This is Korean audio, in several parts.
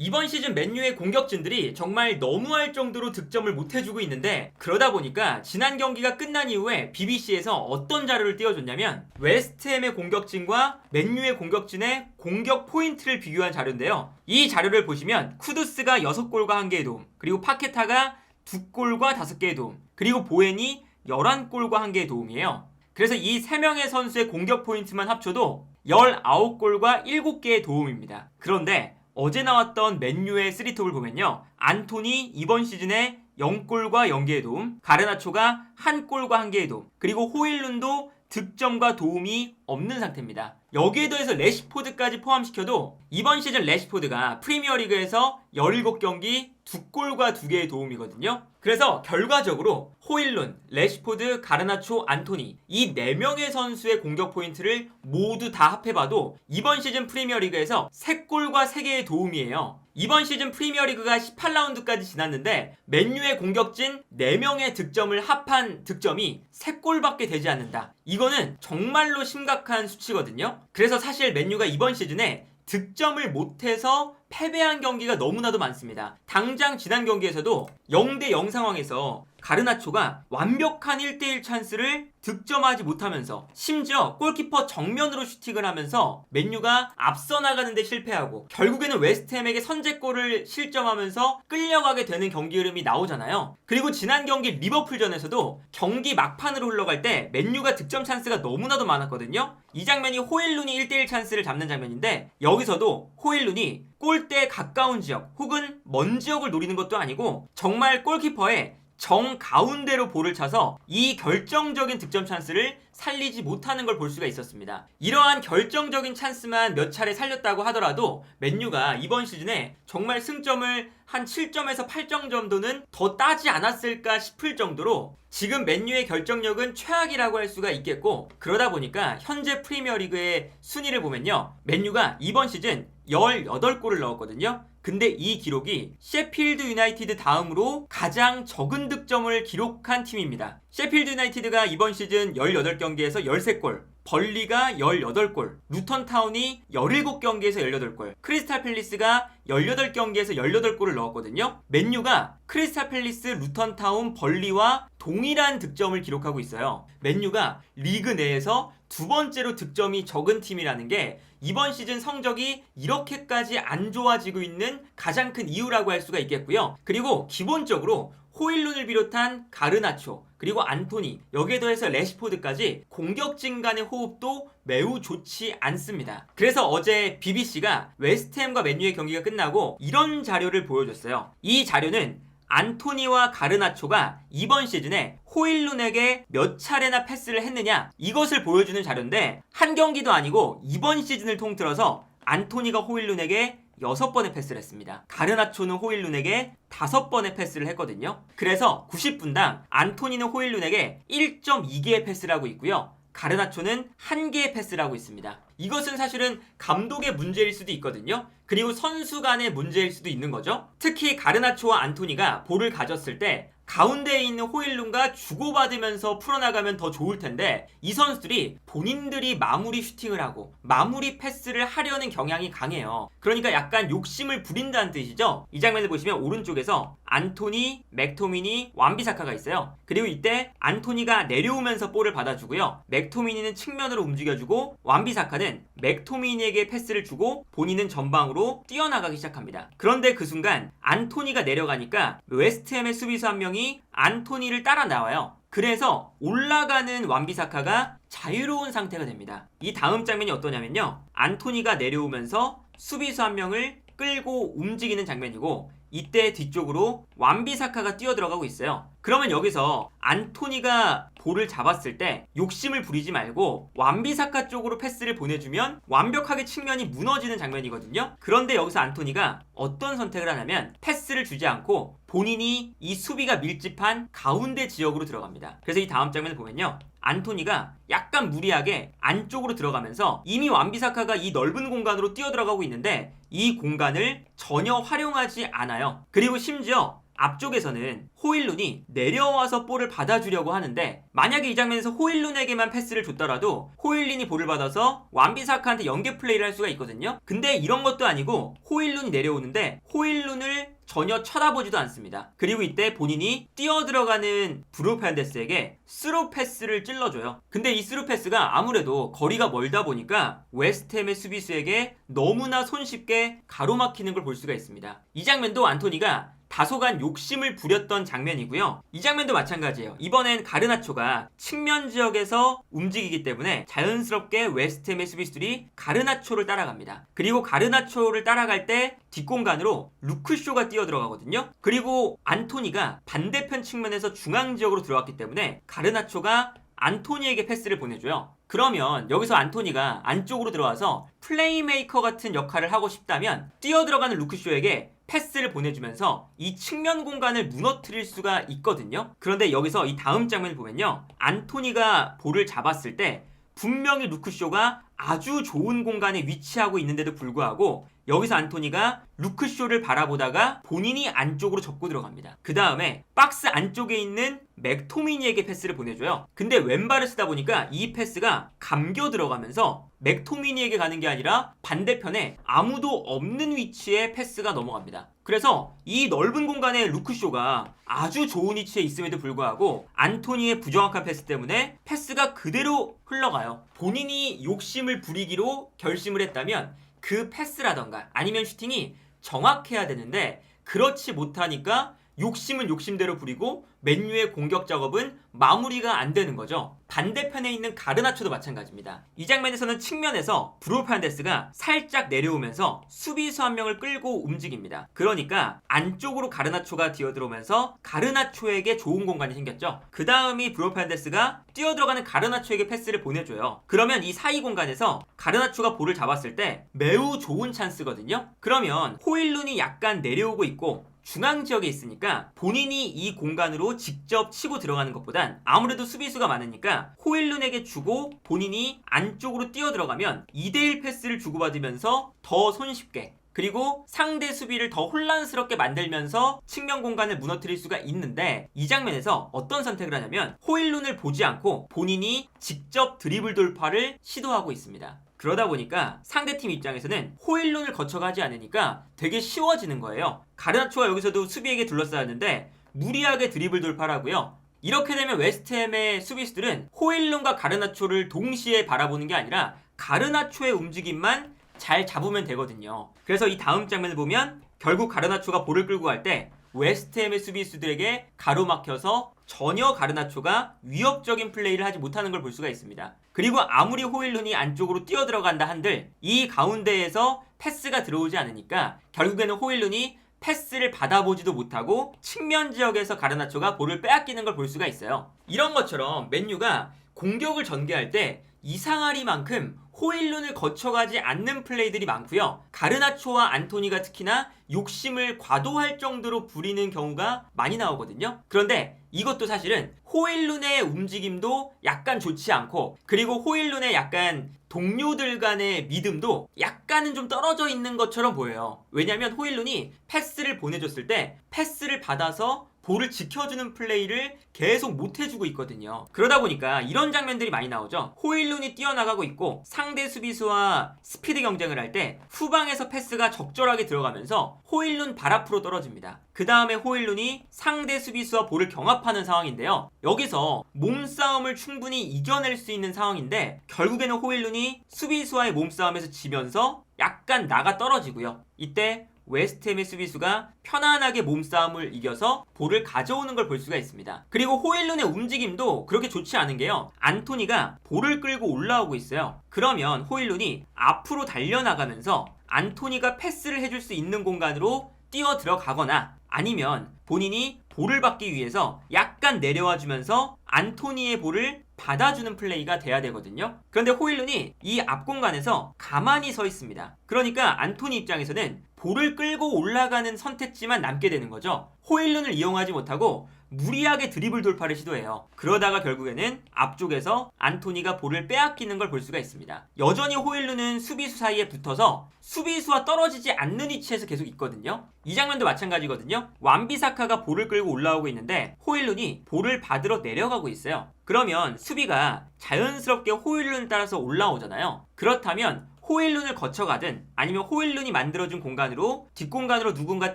이번 시즌 맨유의 공격진들이 정말 너무할 정도로 득점을 못해주고 있는데, 그러다 보니까 지난 경기가 끝난 이후에 BBC에서 어떤 자료를 띄워줬냐면 웨스트햄의 공격진과 맨유의 공격진의 공격 포인트를 비교한 자료인데요. 이 자료를 보시면 쿠두스가 6골과 1개의 도움, 그리고 파케타가 2골과 5개의 도움, 그리고 보엔이 11골과 1개의 도움이에요. 그래서 이 3명의 선수의 공격 포인트만 합쳐도 19골과 7개의 도움입니다. 그런데 어제 나왔던 맨유의 3톱을 보면요, 안토니 이번 시즌에 0골과 0개의 도움, 가르나초가 1골과 1개의 도움, 그리고 호일룬도 득점과 도움이 없는 상태입니다. 여기에 더해서 레시포드까지 포함시켜도 이번 시즌 레시포드가 프리미어리그에서 17경기 2골과 2개의 도움이거든요. 그래서 결과적으로 호일룬, 레시포드, 가르나초, 안토니 이 4명의 선수의 공격 포인트를 모두 다 합해봐도 이번 시즌 프리미어리그에서 3골과 3개의 도움이에요. 이번 시즌 프리미어리그가 18라운드까지 지났는데 맨유의 공격진 4명의 득점을 합한 득점이 3골밖에 되지 않는다. 이거는 정말로 심각한 수치거든요. 그래서 사실 맨유가 이번 시즌에 득점을 못해서 패배한 경기가 너무나도 많습니다. 당장 지난 경기에서도 0대0 상황에서 가르나초가 완벽한 1대1 찬스를 득점하지 못하면서 심지어 골키퍼 정면으로 슈팅을 하면서 맨유가 앞서 나가는데 실패하고 결국에는 웨스트햄에게 선제골을 실점하면서 끌려가게 되는 경기 흐름이 나오잖아요. 그리고 지난 경기 리버풀전에서도 경기 막판으로 흘러갈 때 맨유가 득점 찬스가 너무나도 많았거든요. 이 장면이 호일룬이 1대1 찬스를 잡는 장면인데, 여기서도 호일룬이 골대에 가까운 지역 혹은 먼 지역을 노리는 것도 아니고 정말 골키퍼의 정 가운데로 볼을 차서 이 결정적인 득점 찬스를 살리지 못하는 걸 볼 수가 있었습니다. 이러한 결정적인 찬스만 몇 차례 살렸다고 하더라도 맨유가 이번 시즌에 정말 승점을 한 7점에서 8점 정도는 더 따지 않았을까 싶을 정도로 지금 맨유의 결정력은 최악이라고 할 수가 있겠고, 그러다 보니까 현재 프리미어리그의 순위를 보면요, 맨유가 이번 시즌 18골을 넣었거든요. 근데 이 기록이 셰필드 유나이티드 다음으로 가장 적은 득점을 기록한 팀입니다. 셰필드 유나이티드가 이번 시즌 18경기에서 13골, 벌리가 18골, 루턴타운이 17경기에서 18골, 크리스탈 팰리스가 18경기에서 18골을 넣었거든요. 맨유가 크리스탈 팰리스, 루턴타운, 벌리와 동일한 득점을 기록하고 있어요. 맨유가 리그 내에서 두 번째로 득점이 적은 팀이라는 게 이번 시즌 성적이 이렇게까지 안 좋아지고 있는 가장 큰 이유라고 할 수가 있겠고요. 그리고 기본적으로 호일룬을 비롯한 가르나초, 그리고 안토니, 여기에 더해서 레시포드까지 공격진 간의 호흡도 매우 좋지 않습니다. 그래서 어제 BBC가 웨스트햄과 맨유의 경기가 끝나고 이런 자료를 보여줬어요. 이 자료는 안토니와 가르나초가 이번 시즌에 호일룬에게 몇 차례나 패스를 했느냐, 이것을 보여주는 자료인데, 한 경기도 아니고 이번 시즌을 통틀어서 안토니가 호일룬에게 6번의 패스를 했습니다. 가르나초는 호일룬에게 5번의 패스를 했거든요. 그래서 90분당 안토니는 호일룬에게 1.2개의 패스를 하고 있고요, 가르나초는 1개의 패스를 하고 있습니다. 이것은 사실은 감독의 문제일 수도 있거든요. 그리고 선수 간의 문제일 수도 있는 거죠. 특히 가르나초와 안토니가 볼을 가졌을 때 가운데에 있는 호일룬과 주고받으면서 풀어나가면 더 좋을 텐데, 이 선수들이 본인들이 마무리 슈팅을 하고 마무리 패스를 하려는 경향이 강해요. 그러니까 약간 욕심을 부린다는 뜻이죠. 이 장면을 보시면 오른쪽에서 안토니, 맥토미니, 완비사카가 있어요. 그리고 이때 안토니가 내려오면서 볼을 받아주고요, 맥토미니는 측면으로 움직여주고 완비사카는 맥토미니에게 패스를 주고 본인은 전방으로 뛰어나가기 시작합니다. 그런데 그 순간 안토니가 내려가니까 웨스트햄의 수비수 한 명이 안토니를 따라 나와요. 그래서 올라가는 완비사카가 자유로운 상태가 됩니다. 이 다음 장면이 어떠냐면요, 안토니가 내려오면서 수비수 한 명을 끌고 움직이는 장면이고, 이때 뒤쪽으로 완비사카가 뛰어들어가고 있어요. 그러면 여기서 안토니가 볼을 잡았을 때 욕심을 부리지 말고 완비사카 쪽으로 패스를 보내주면 완벽하게 측면이 무너지는 장면이거든요. 그런데 여기서 안토니가 어떤 선택을 하냐면 패스를 주지 않고 본인이 이 수비가 밀집한 가운데 지역으로 들어갑니다. 그래서 이 다음 장면을 보면요, 안토니가 약간 무리하게 안쪽으로 들어가면서 이미 완비사카가 이 넓은 공간으로 뛰어들어가고 있는데 이 공간을 전혀 활용하지 않아요. 그리고 심지어 앞쪽에서는 호일룬이 내려와서 볼을 받아주려고 하는데 만약에 이 장면에서 호일룬에게만 패스를 줬더라도 호일룬이 볼을 받아서 완비사카한테 연계 플레이를 할 수가 있거든요. 근데 이런 것도 아니고 호일룬이 내려오는데 호일룬을 전혀 쳐다보지도 않습니다. 그리고 이때 본인이 뛰어들어가는 브루 페르난데스에게 스루 패스를 찔러줘요. 근데 이 스루 패스가 아무래도 거리가 멀다 보니까 웨스트햄의 수비수에게 너무나 손쉽게 가로막히는 걸 볼 수가 있습니다. 이 장면도 안토니가 다소간 욕심을 부렸던 장면이고요. 이 장면도 마찬가지예요. 이번엔 가르나초가 측면 지역에서 움직이기 때문에 자연스럽게 웨스트햄의 수비수들이 가르나초를 따라갑니다. 그리고 가르나초를 따라갈 때 뒷공간으로 루크쇼가 뛰어들어가거든요. 그리고 안토니가 반대편 측면에서 중앙 지역으로 들어왔기 때문에 가르나초가 안토니에게 패스를 보내줘요. 그러면 여기서 안토니가 안쪽으로 들어와서 플레이메이커 같은 역할을 하고 싶다면 뛰어들어가는 루크쇼에게 패스를 보내주면서 이 측면 공간을 무너뜨릴 수가 있거든요. 그런데 여기서 이 다음 장면을 보면요, 안토니가 볼을 잡았을 때 분명히 루크쇼가 아주 좋은 공간에 위치하고 있는데도 불구하고 여기서 안토니가 루크쇼를 바라보다가 본인이 안쪽으로 접고 들어갑니다. 그 다음에 박스 안쪽에 있는 맥토미니에게 패스를 보내줘요. 근데 왼발을 쓰다 보니까 이 패스가 감겨 들어가면서 맥토미니에게 가는 게 아니라 반대편에 아무도 없는 위치에 패스가 넘어갑니다. 그래서 이 넓은 공간에 루크쇼가 아주 좋은 위치에 있음에도 불구하고 안토니의 부정확한 패스 때문에 패스가 그대로 흘러가요. 본인이 욕심을 부리기로 결심을 했다면 그 패스라던가 아니면 슈팅이 정확해야 되는데 그렇지 못하니까 욕심은 욕심대로 부리고 맨유의 공격 작업은 마무리가 안 되는 거죠. 반대편에 있는 가르나초도 마찬가지입니다. 이 장면에서는 측면에서 브루 페르난데스가 살짝 내려오면서 수비수 한 명을 끌고 움직입니다. 그러니까 안쪽으로 가르나초가 뛰어들어오면서 가르나초에게 좋은 공간이 생겼죠. 그 다음이 브루 페르난데스가 뛰어들어가는 가르나초에게 패스를 보내줘요. 그러면 이 사이 공간에서 가르나초가 볼을 잡았을 때 매우 좋은 찬스거든요. 그러면 호일룬이 약간 내려오고 있고 중앙 지역에 있으니까 본인이 이 공간으로 직접 치고 들어가는 것보단 아무래도 수비수가 많으니까 호일룬에게 주고 본인이 안쪽으로 뛰어 들어가면 2대1 패스를 주고받으면서 더 손쉽게 그리고 상대 수비를 더 혼란스럽게 만들면서 측면 공간을 무너뜨릴 수가 있는데 이 장면에서 어떤 선택을 하냐면 호일룬을 보지 않고 본인이 직접 드리블 돌파를 시도하고 있습니다. 그러다 보니까 상대팀 입장에서는 호일룬을 거쳐가지 않으니까 되게 쉬워지는 거예요. 가르나초가 여기서도 수비에게 둘러싸였는데 무리하게 드리블 돌파를 하고요. 이렇게 되면 웨스트햄의 수비수들은 호일룬과 가르나초를 동시에 바라보는 게 아니라 가르나초의 움직임만 잘 잡으면 되거든요. 그래서 이 다음 장면을 보면 결국 가르나초가 볼을 끌고 갈 때 웨스트햄의 수비수들에게 가로막혀서 전혀 가르나초가 위협적인 플레이를 하지 못하는 걸 볼 수가 있습니다. 그리고 아무리 호일룬이 안쪽으로 뛰어들어간다 한들 이 가운데에서 패스가 들어오지 않으니까 결국에는 호일룬이 패스를 받아보지도 못하고 측면 지역에서 가르나초가 볼을 빼앗기는 걸 볼 수가 있어요. 이런 것처럼 맨유가 공격을 전개할 때 이상하리만큼 호일룬을 거쳐가지 않는 플레이들이 많고요. 가르나초와 안토니가 특히나 욕심을 과도할 정도로 부리는 경우가 많이 나오거든요. 그런데 이것도 사실은 호일룬의 움직임도 약간 좋지 않고 그리고 호일룬의 약간 동료들 간의 믿음도 약간은 좀 떨어져 있는 것처럼 보여요. 왜냐하면 호일룬이 패스를 보내줬을 때 패스를 받아서 볼을 지켜주는 플레이를 계속 못해주고 있거든요. 그러다 보니까 이런 장면들이 많이 나오죠. 호일룬이 뛰어나가고 있고 상대 수비수와 스피드 경쟁을 할 때 후방에서 패스가 적절하게 들어가면서 호일룬 발 앞으로 떨어집니다. 그 다음에 호일룬이 상대 수비수와 볼을 경합하는 상황인데요. 여기서 몸싸움을 충분히 이겨낼 수 있는 상황인데 결국에는 호일룬이 수비수와의 몸싸움에서 지면서 약간 나가 떨어지고요. 이때 웨스트햄의 수비수가 편안하게 몸싸움을 이겨서 볼을 가져오는 걸 볼 수가 있습니다. 그리고 호일룬의 움직임도 그렇게 좋지 않은 게요. 안토니가 볼을 끌고 올라오고 있어요. 그러면 호일룬이 앞으로 달려나가면서 안토니가 패스를 해줄 수 있는 공간으로 뛰어 들어가거나 아니면 본인이 볼을 받기 위해서 약간 내려와 주면서 안토니의 볼을 받아주는 플레이가 돼야 되거든요. 그런데 호일룬이 이 앞 공간에서 가만히 서 있습니다. 그러니까 안토니 입장에서는 볼을 끌고 올라가는 선택지만 남게 되는 거죠. 호일룬을 이용하지 못하고 무리하게 드리블 돌파를 시도해요. 그러다가 결국에는 앞쪽에서 안토니가 볼을 빼앗기는 걸 볼 수가 있습니다. 여전히 호일룬은 수비수 사이에 붙어서 수비수와 떨어지지 않는 위치에서 계속 있거든요. 이 장면도 마찬가지거든요. 완비사카가 볼을 끌고 올라오고 있는데 호일룬이 볼을 받으러 내려가고 있어요. 그러면 수비가 자연스럽게 호일룬을 따라서 올라오잖아요. 그렇다면 호일룬을 거쳐가든 아니면 호일룬이 만들어준 공간으로 뒷공간으로 누군가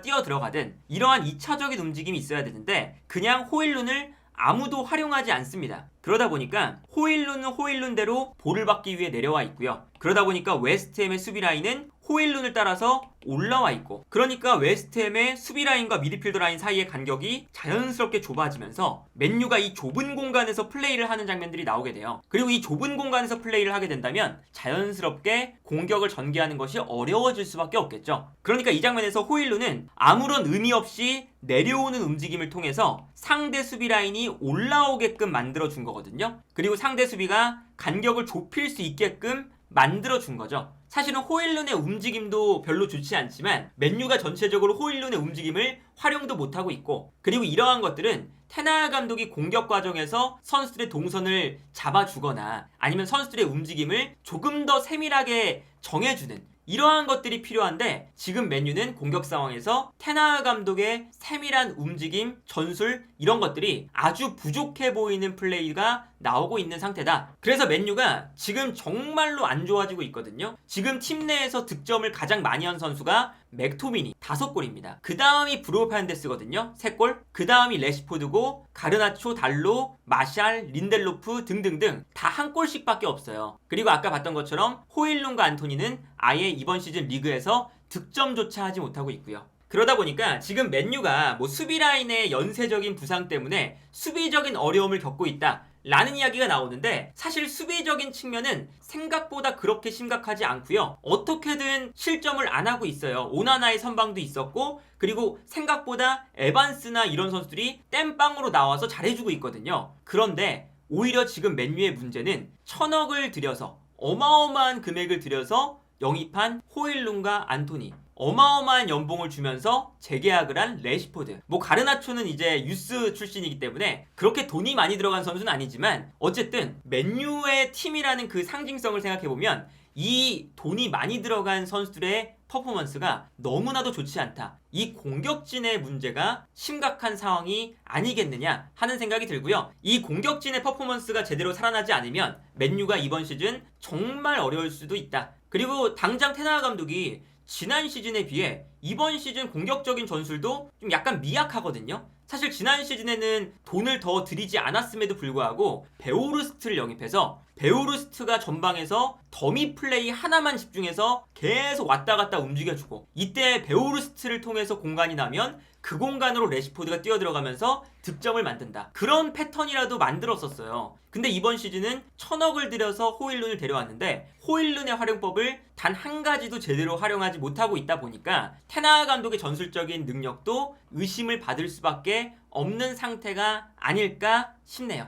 뛰어 들어가든 이러한 2차적인 움직임이 있어야 되는데 그냥 호일룬을 아무도 활용하지 않습니다. 그러다 보니까 호일룬은 호일룬대로 볼을 받기 위해 내려와 있고요. 그러다 보니까 웨스트햄의 수비 라인은 호일룬을 따라서 올라와 있고, 그러니까 웨스트햄의 수비 라인과 미드필더 라인 사이의 간격이 자연스럽게 좁아지면서 맨유가 이 좁은 공간에서 플레이를 하는 장면들이 나오게 돼요. 그리고 이 좁은 공간에서 플레이를 하게 된다면 자연스럽게 공격을 전개하는 것이 어려워질 수밖에 없겠죠. 그러니까 이 장면에서 호일룬은 아무런 의미 없이 내려오는 움직임을 통해서 상대 수비 라인이 올라오게끔 만들어준 거거든요. 그리고 상대 수비가 간격을 좁힐 수 있게끔 만들어준 거죠. 사실은 호일룬의 움직임도 별로 좋지 않지만 맨유가 전체적으로 호일룬의 움직임을 활용도 못하고 있고, 그리고 이러한 것들은 테나흐 감독이 공격 과정에서 선수들의 동선을 잡아주거나 아니면 선수들의 움직임을 조금 더 세밀하게 정해주는 이러한 것들이 필요한데, 지금 맨유는 공격 상황에서 테나흐 감독의 세밀한 움직임, 전술 이런 것들이 아주 부족해 보이는 플레이가 나오고 있는 상태다. 그래서 맨유가 지금 정말로 안 좋아지고 있거든요. 지금 팀 내에서 득점을 가장 많이 한 선수가 맥토미니 5골입니다. 그 다음이 브루노 페르난데스거든요. 3골. 그 다음이 레시포드고 가르나초, 달로, 마샬, 린델로프 등등등 다 한 골씩 밖에 없어요. 그리고 아까 봤던 것처럼 호일룬과 안토니는 아예 이번 시즌 리그에서 득점조차 하지 못하고 있고요. 그러다 보니까 지금 맨유가 수비 라인의 연쇄적인 부상 때문에 수비적인 어려움을 겪고 있다 라는 이야기가 나오는데, 사실 수비적인 측면은 생각보다 그렇게 심각하지 않고요. 어떻게든 실점을 안 하고 있어요. 오나나의 선방도 있었고, 그리고 생각보다 에반스나 이런 선수들이 땜빵으로 나와서 잘해주고 있거든요. 그런데 오히려 지금 맨유의 문제는 1,000억을 들여서, 어마어마한 금액을 들여서 영입한 호일룬과 안토니, 어마어마한 연봉을 주면서 재계약을 한 레시포드. 가르나초는 이제 유스 출신이기 때문에 그렇게 돈이 많이 들어간 선수는 아니지만 어쨌든 맨유의 팀이라는 그 상징성을 생각해보면 이 돈이 많이 들어간 선수들의 퍼포먼스가 너무나도 좋지 않다. 이 공격진의 문제가 심각한 상황이 아니겠느냐 하는 생각이 들고요. 이 공격진의 퍼포먼스가 제대로 살아나지 않으면 맨유가 이번 시즌 정말 어려울 수도 있다. 그리고 당장 테나흐 감독이 지난 시즌에 비해 이번 시즌 공격적인 전술도 좀 약간 미약하거든요. 사실 지난 시즌에는 돈을 더 들이지 않았음에도 불구하고 베오르스트를 영입해서 베오르스트가 전방에서 더미 플레이 하나만 집중해서 계속 왔다 갔다 움직여주고, 이때 베오르스트를 통해서 공간이 나면 그 공간으로 레시포드가 뛰어들어가면서 득점을 만든다. 그런 패턴이라도 만들었었어요. 근데 이번 시즌은 1,000억을 들여서 호일룬을 데려왔는데 호일룬의 활용법을 단 한 가지도 제대로 활용하지 못하고 있다 보니까 테나흐 감독의 전술적인 능력도 의심을 받을 수밖에 없는 상태가 아닐까 싶네요.